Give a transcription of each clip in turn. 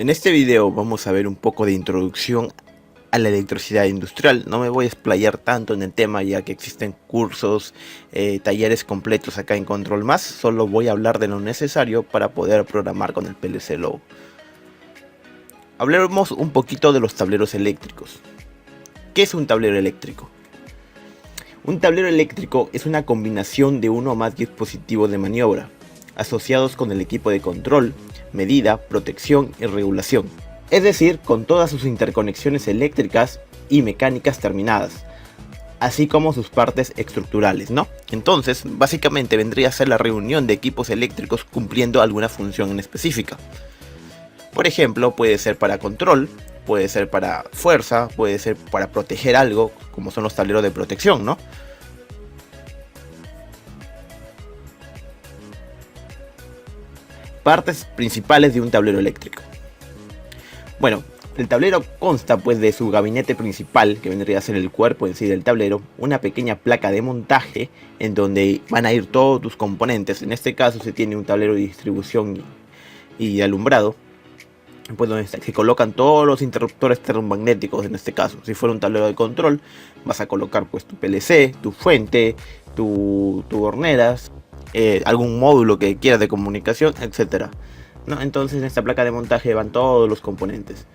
En este video vamos a ver un poco de introducción a la electricidad industrial. No me voy a explayar tanto en el tema ya que existen cursos, talleres completos acá en Control Más. Solo voy a hablar de lo necesario para poder programar con el PLC Low. Hablemos un poquito de los tableros eléctricos. ¿Qué es un tablero eléctrico? Un tablero eléctrico es una combinación de uno o más dispositivos de maniobra, asociados con el equipo de control, medida, protección y regulación. Es decir, con todas sus interconexiones eléctricas y mecánicas terminadas, así como sus partes estructurales, ¿no? Entonces, básicamente vendría a ser la reunión de equipos eléctricos cumpliendo alguna función en específica. Por ejemplo, puede ser para control, puede ser para fuerza, puede ser para proteger algo, como son los tableros de protección, ¿no? Partes principales de un tablero eléctrico. Bueno, el tablero consta pues de su gabinete principal, que vendría a ser el cuerpo en sí del tablero, una pequeña placa de montaje en donde van a ir todos tus componentes. En este caso se tiene un tablero de distribución y de alumbrado, pues donde se colocan todos los interruptores termomagnéticos. En este caso, si fuera un tablero de control, vas a colocar pues tu PLC, tu fuente, tu horneras, algún módulo que quieras de comunicación, etcétera, ¿no? Entonces en esta placa de montaje van todos los componentes.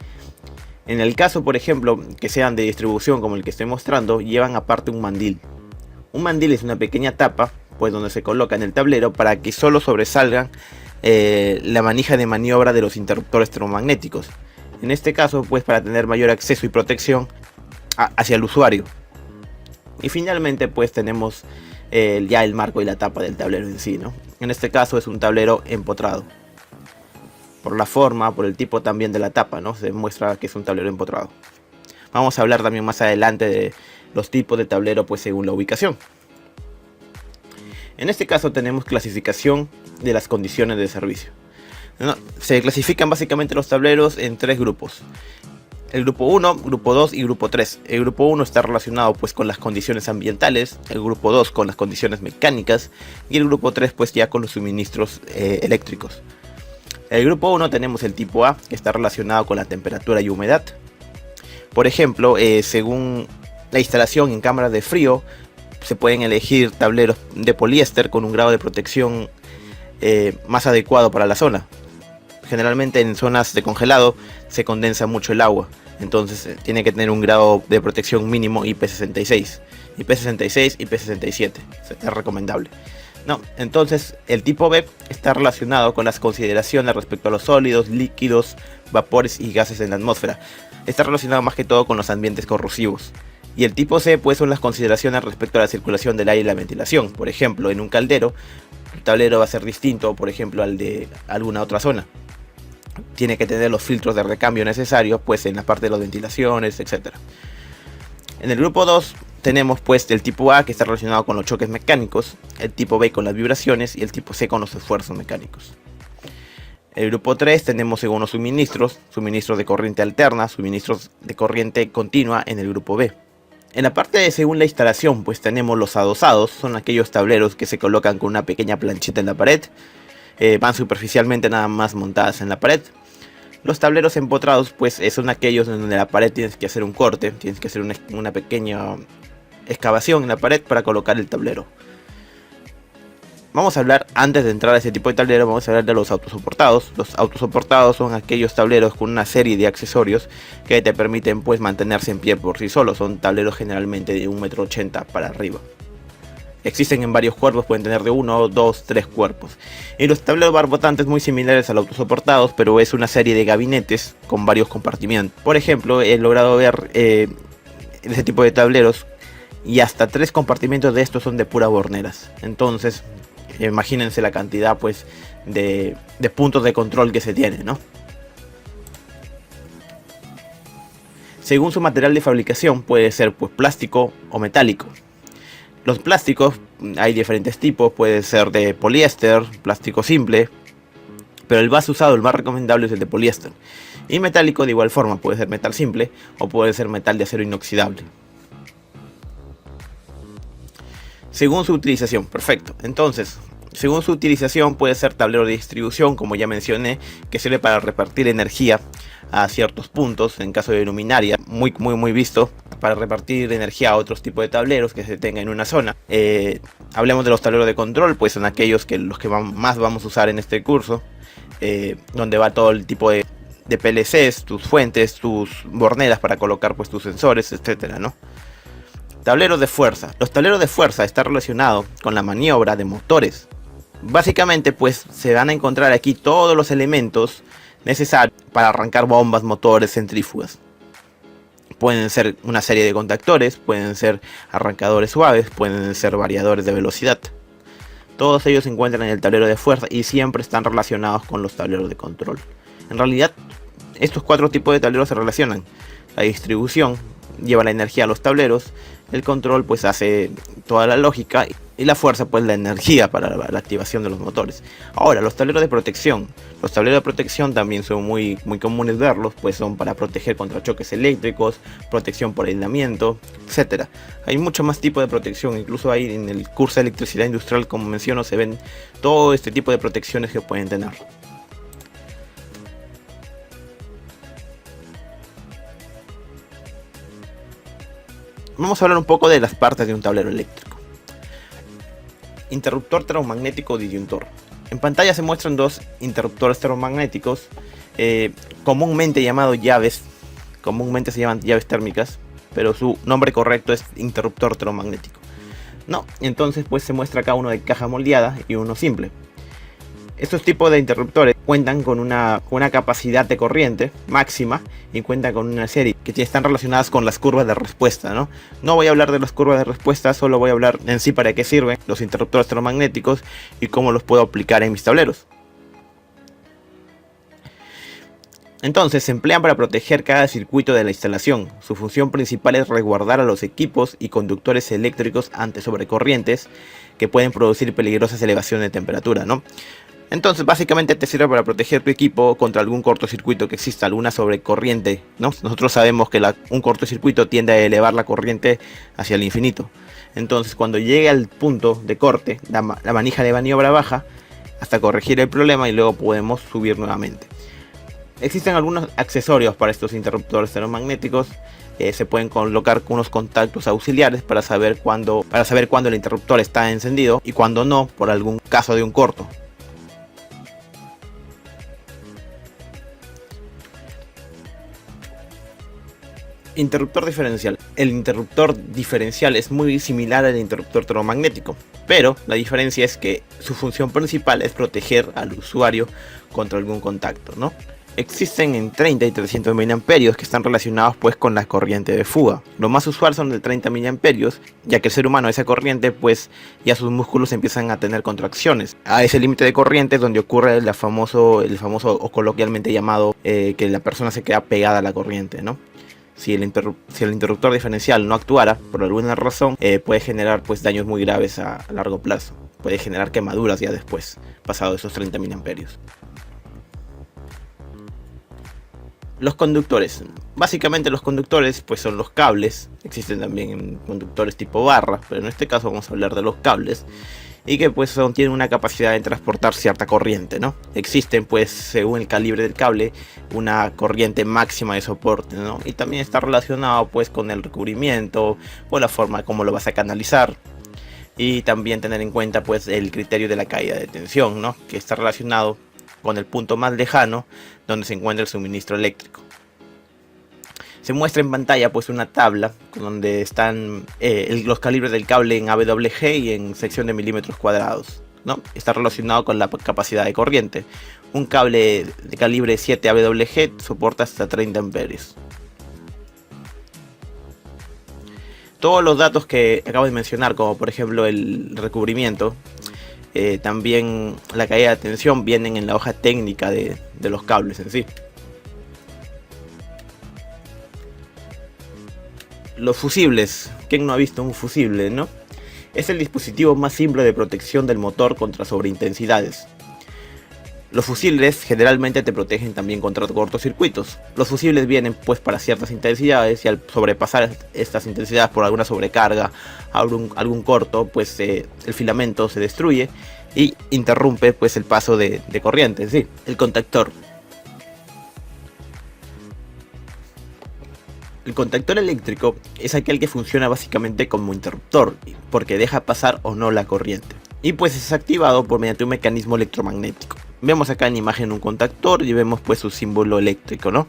En el caso, por ejemplo, que sean de distribución como el que estoy mostrando, llevan aparte un mandil. Un mandil es una pequeña tapa, pues donde se coloca en el tablero para que solo sobresalgan la manija de maniobra de los interruptores termomagnéticos. En este caso, pues para tener mayor acceso y protección hacia el usuario. Y finalmente, pues tenemos ya el marco y la tapa del tablero en sí, ¿no? En este caso es un tablero empotrado. Por la forma, por el tipo también de la tapa, ¿no? Se muestra que es un tablero empotrado. Vamos a hablar también más adelante de los tipos de tablero, pues según la ubicación. En este caso tenemos clasificación de las condiciones de servicio, ¿no? Se clasifican básicamente los tableros en tres grupos. El grupo 1, grupo 2 y grupo 3. El grupo 1 está relacionado pues con las condiciones ambientales, el grupo 2 con las condiciones mecánicas y el grupo 3 pues ya con los suministros eléctricos. El grupo 1 tenemos el tipo A, que está relacionado con la temperatura y humedad. Por ejemplo, según la instalación en cámaras de frío, se pueden elegir tableros de poliéster con un grado de protección más adecuado para la zona. Generalmente en zonas de congelado se condensa mucho el agua, entonces tiene que tener un grado de protección mínimo IP66, IP66, IP67, es recomendable. No, entonces el tipo B está relacionado con las consideraciones respecto a los sólidos, líquidos, vapores y gases en la atmósfera. Está relacionado más que todo con los ambientes corrosivos. Y el tipo C pues son las consideraciones respecto a la circulación del aire y la ventilación. Por ejemplo, en un caldero, el tablero va a ser distinto, por ejemplo, al de alguna otra zona. Tiene que tener los filtros de recambio necesarios pues en la parte de las ventilaciones, etc. En el grupo 2 tenemos pues el tipo A, que está relacionado con los choques mecánicos, el tipo B con las vibraciones y el tipo C con los esfuerzos mecánicos. El grupo 3 tenemos según los suministros de corriente alterna, suministros de corriente continua en el grupo B. En la parte de según la instalación pues tenemos los adosados, son aquellos tableros que se colocan con una pequeña planchita en la pared, van superficialmente nada más montadas en la pared. Los tableros empotrados pues son aquellos en donde la pared tienes que hacer un corte, tienes que hacer una pequeña excavación en la pared para colocar el tablero. Vamos a hablar, antes de entrar a ese tipo de tablero, vamos a hablar de los autosoportados. Los autosoportados son aquellos tableros con una serie de accesorios que te permiten pues mantenerse en pie por sí solos. Son tableros generalmente de 1,80 m para arriba. Existen en varios cuerpos, pueden tener de 1, 2, 3 cuerpos. Y los tableros barbotantes muy similares a los autosoportados, pero es una serie de gabinetes con varios compartimientos. Por ejemplo, he logrado ver ese tipo de tableros y hasta 3 compartimentos de estos son de puras borneras. Entonces, imagínense la cantidad pues de puntos de control que se tiene, ¿no? Según su material de fabricación puede ser pues plástico o metálico. Los plásticos hay diferentes tipos, puede ser de poliéster, plástico simple, pero el más usado, el más recomendable es el de poliéster. Y metálico de igual forma, puede ser metal simple o puede ser metal de acero inoxidable. Según su utilización, perfecto. Entonces, Según su utilización puede ser tablero de distribución, como ya mencioné, que sirve para repartir energía a ciertos puntos, en caso de luminaria, muy visto, para repartir energía a otros tipos de tableros que se tengan en una zona. Hablemos de los tableros de control, pues son aquellos que los que más vamos a usar en este curso, donde va todo el tipo de PLCs, tus fuentes, tus borneras para colocar pues tus sensores, etcétera, ¿no? Tableros de fuerza. Los tableros de fuerza están relacionados con la maniobra de motores. Básicamente pues se van a encontrar aquí todos los elementos necesarios para arrancar bombas, motores, centrífugas. Pueden ser una serie de contactores, pueden ser arrancadores suaves, pueden ser variadores de velocidad. Todos ellos se encuentran en el tablero de fuerza y siempre están relacionados con los tableros de control. En realidad estos 4 tipos de tableros se relacionan. La distribución lleva la energía a los tableros, el control pues hace toda la lógica y la fuerza pues la energía para la activación de los motores. Ahora, los tableros de protección. Los tableros de protección también son muy comunes verlos, pues son para proteger contra choques eléctricos, protección por aislamiento, etcétera. Hay muchos más tipos de protección, incluso ahí en el curso de electricidad industrial, como menciono, se ven todo este tipo de protecciones que pueden tener. Vamos a hablar un poco de las partes de un tablero eléctrico. Interruptor termomagnético disyuntor. En pantalla se muestran 2 interruptores termomagnéticos, comúnmente llamados llaves, comúnmente se llaman llaves térmicas, pero su nombre correcto es interruptor termomagnético. No, entonces pues se muestra acá uno de caja moldeada y uno simple. Estos tipos de interruptores cuentan con una capacidad de corriente máxima y cuentan con una serie que están relacionadas con las curvas de respuesta, ¿no? No voy a hablar de las curvas de respuesta, solo voy a hablar en sí para qué sirven los interruptores termomagnéticos y cómo los puedo aplicar en mis tableros. Entonces se emplean para proteger cada circuito de la instalación. Su función principal es resguardar a los equipos y conductores eléctricos ante sobrecorrientes que pueden producir peligrosas elevaciones de temperatura, ¿no? Entonces básicamente te sirve para proteger tu equipo contra algún cortocircuito que exista, alguna sobrecorriente, ¿no? Nosotros sabemos que un cortocircuito tiende a elevar la corriente hacia el infinito. Entonces cuando llegue al punto de corte, la manija de maniobra baja hasta corregir el problema y luego podemos subir nuevamente. Existen algunos accesorios para estos interruptores termomagnéticos. Se pueden colocar unos contactos auxiliares para saber cuándo el interruptor está encendido y cuándo no, por algún caso de un corto. Interruptor diferencial. El interruptor diferencial es muy similar al interruptor termomagnético, pero la diferencia es que su función principal es proteger al usuario contra algún contacto, ¿no? Existen en 30 y 300 mA que están relacionados pues con la corriente de fuga. Lo más usual son de 30 mA, ya que el ser humano a esa corriente pues ya sus músculos empiezan a tener contracciones. A ese límite de corriente es donde ocurre el famoso o coloquialmente llamado que la persona se queda pegada a la corriente, ¿no? Si el interruptor diferencial no actuara por alguna razón, puede generar pues daños muy graves a largo plazo. Puede generar quemaduras ya después, pasado esos 30 mA. Los conductores. Básicamente los conductores pues son los cables. Existen también conductores tipo barra, pero en este caso vamos a hablar de los cables. Y que pues tienen una capacidad de transportar cierta corriente, ¿no? Existen pues según el calibre del cable una corriente máxima de soporte, ¿no? Y también está relacionado pues con el recubrimiento o la forma como lo vas a canalizar. Y también tener en cuenta pues el criterio de la caída de tensión, ¿no? Que está relacionado con el punto más lejano donde se encuentra el suministro eléctrico. Se muestra en pantalla pues una tabla donde están los calibres del cable en AWG y en sección de milímetros cuadrados, ¿no? Está relacionado con la capacidad de corriente. Un cable de calibre 7 AWG soporta hasta 30 amperios. Todos los datos que acabo de mencionar, como por ejemplo el recubrimiento, también la caída de tensión, vienen en la hoja técnica de los cables en sí. Los fusibles. ¿Quién no ha visto un fusible, no? Es el dispositivo más simple de protección del motor contra sobreintensidades. Los fusibles generalmente te protegen también contra cortocircuitos. Los fusibles vienen pues para ciertas intensidades y al sobrepasar estas intensidades por alguna sobrecarga, algún corto, pues el filamento se destruye y interrumpe pues el paso de corriente. Sí, el contactor. El contactor eléctrico es aquel que funciona básicamente como interruptor, porque deja pasar o no la corriente. Y pues es activado por mediante un mecanismo electromagnético. Vemos acá en imagen un contactor y vemos pues su símbolo eléctrico, ¿no?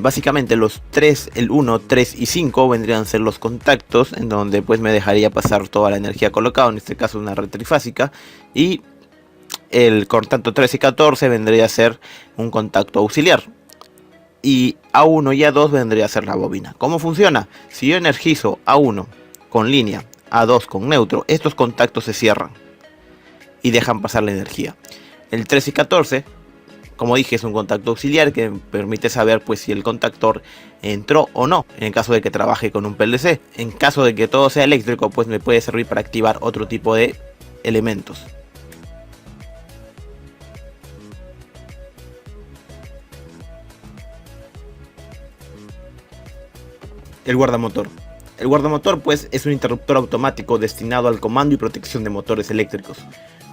Básicamente los 3, el 1, 3 y 5 vendrían a ser los contactos en donde pues me dejaría pasar toda la energía colocada, en este caso una red trifásica, y el contacto 3 y 14 vendría a ser un contacto auxiliar, y A1 y A2 vendría a ser la bobina. ¿Cómo funciona? Si yo energizo A1 con línea, A2 con neutro, estos contactos se cierran y dejan pasar la energía. El 3 y 14, como dije, es un contacto auxiliar que permite saber pues si el contactor entró o no, en el caso de que trabaje con un PLC. En caso de que todo sea eléctrico, pues me puede servir para activar otro tipo de elementos. El guardamotor. El guardamotor pues es un interruptor automático destinado al comando y protección de motores eléctricos,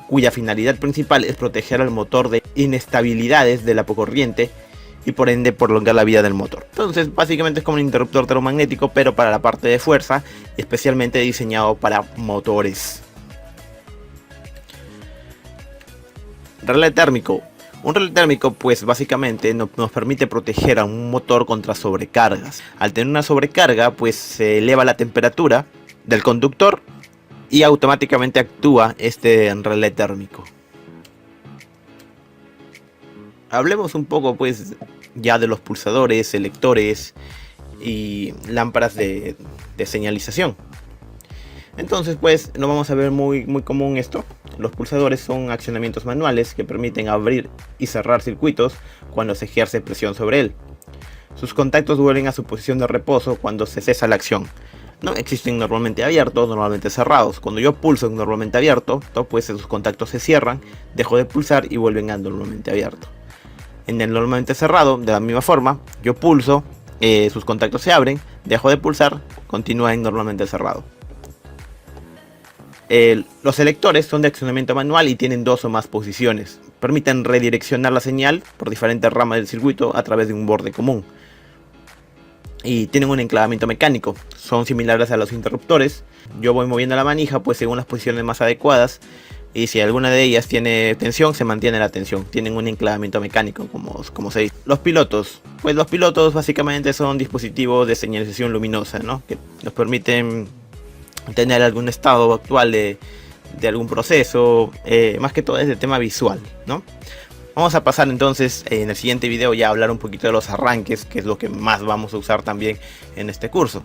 cuya finalidad principal es proteger al motor de inestabilidades de la corriente y por ende prolongar la vida del motor. Entonces básicamente es como un interruptor termomagnético, pero para la parte de fuerza, especialmente diseñado para motores. Relé térmico. Un relé térmico pues básicamente nos permite proteger a un motor contra sobrecargas. Al tener una sobrecarga pues se eleva la temperatura del conductor y automáticamente actúa este relé térmico. Hablemos un poco pues ya de los pulsadores, selectores y lámparas de señalización. Entonces pues no vamos a ver muy común esto. Los pulsadores son accionamientos manuales que permiten abrir y cerrar circuitos cuando se ejerce presión sobre él. Sus contactos vuelven a su posición de reposo cuando se cesa la acción. No existen normalmente abiertos, normalmente cerrados. Cuando yo pulso en normalmente abierto, pues sus contactos se cierran, dejo de pulsar y vuelven a normalmente abierto. En el normalmente cerrado, de la misma forma, yo pulso, sus contactos se abren, dejo de pulsar, continúa en normalmente cerrado. Los selectores son de accionamiento manual y tienen 2 o más posiciones. Permiten redireccionar la señal por diferentes ramas del circuito a través de un borde común. Y tienen un enclavamiento mecánico. Son similares a los interruptores. Yo voy moviendo la manija pues según las posiciones más adecuadas. Y si alguna de ellas tiene tensión, se mantiene la tensión. Tienen un enclavamiento mecánico, como se dice. Los pilotos. Pues los pilotos básicamente son dispositivos de señalización luminosa, ¿no? Que nos permiten tener algún estado actual de algún proceso, más que todo es el tema visual, ¿no? Vamos a pasar entonces en el siguiente video ya a hablar un poquito de los arranques, que es lo que más vamos a usar también en este curso.